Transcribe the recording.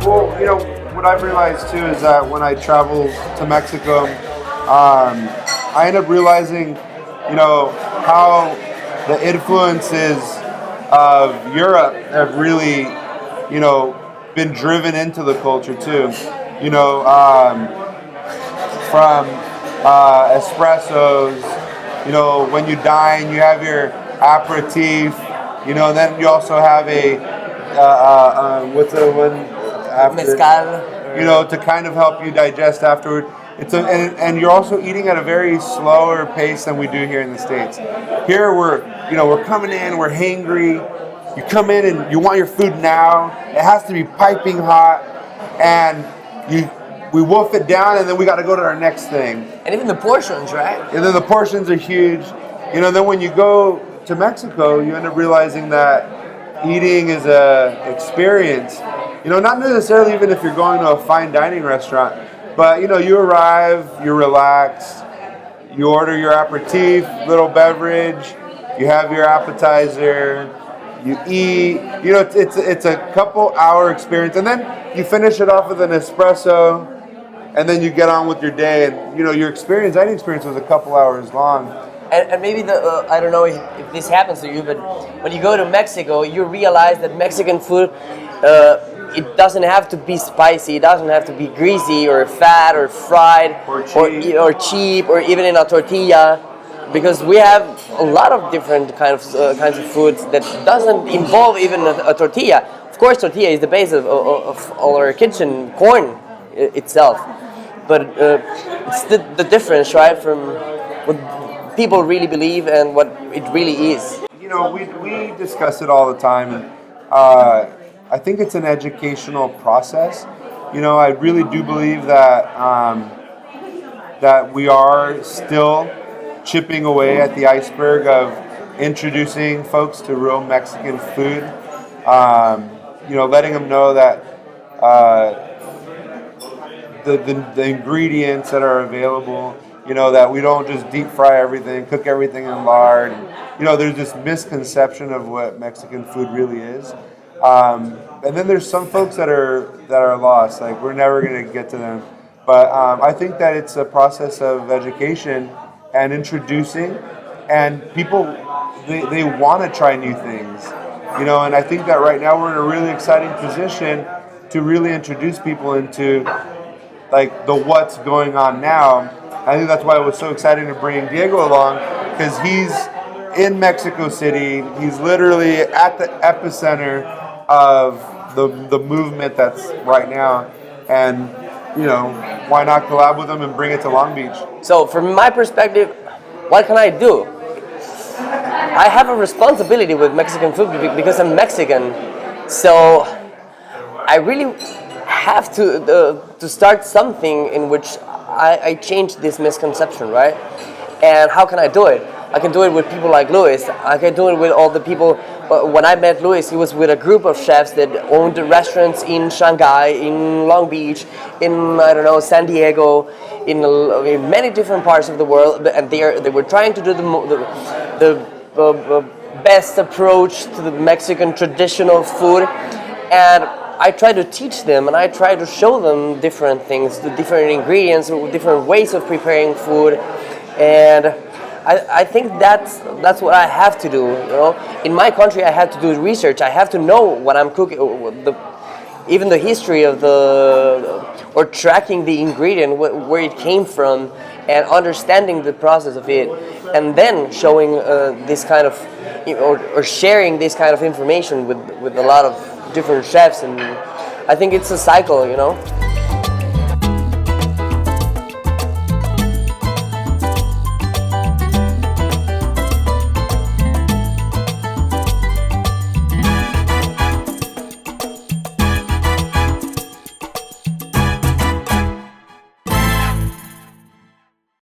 Well, what I've realized too is that when I travel to Mexico, I end up realizing, how the influences of Europe have really, been driven into the culture too. You know, from espressos. When you dine, you have your aperitif. Then you also have a what's the one after? Mezcal. To kind of help you digest afterward. And you're also eating at a very slower pace than we do here in the States. Here we're coming in, we're hangry. You come in and you want your food now. It has to be piping hot, and we wolf it down, and then we got to go to our next thing. And even the portions, right? And then the portions are huge. Then when you go to Mexico, you end up realizing that eating is a experience. Not necessarily even if you're going to a fine dining restaurant, but you arrive, you're relaxed, you order your aperitif, little beverage, you have your appetizer, you eat. It's a couple hour experience, and then you finish it off with an espresso, and then you get on with your day. And your dining experience was a couple hours long. And maybe I don't know if this happens to you, but when you go to Mexico, you realize that Mexican food, it doesn't have to be spicy, it doesn't have to be greasy or fat or fried or cheap or even in a tortilla, because we have a lot of different kinds of foods that doesn't involve even a tortilla. Of course, tortilla is the base of all our kitchen, corn itself, but it's the difference, right, from what people really believe and what it really is. We discuss it all the time, and I think it's an educational process. I really do believe that that we are still chipping away at the iceberg of introducing folks to real Mexican food. Letting them know that the ingredients that are available. That we don't just deep fry everything, cook everything in lard. There's this misconception of what Mexican food really is. And then there's some folks that are lost. Like, we're never going to get to them. But I think that it's a process of education and introducing, and people they want to try new things. And I think that right now we're in a really exciting position to really introduce people into like the what's going on now. I think that's why it was so exciting to bring Diego along, because he's in Mexico City. He's literally at the epicenter of the movement that's right now, and why not collab with him and bring it to Long Beach? So from my perspective, what can I do? I have a responsibility with Mexican food because I'm Mexican, so I really have to start something in which I change this misconception, right? And how can I do it? I can do it with people like Luis. I can do it with all the people. When I met Luis, he was with a group of chefs that owned restaurants in Shanghai, in Long Beach, in, San Diego, in many different parts of the world, and they were trying to do the best approach to the Mexican traditional food. And I try to teach them, and I try to show them different things, the different ingredients, different ways of preparing food, and I think that's what I have to do. In my country, I have to do research. I have to know what I'm cooking, even the history of or tracking the ingredient, where it came from, and understanding the process of it, and then showing this kind of, or sharing this kind of information with a lot of different chefs. And I think it's a cycle,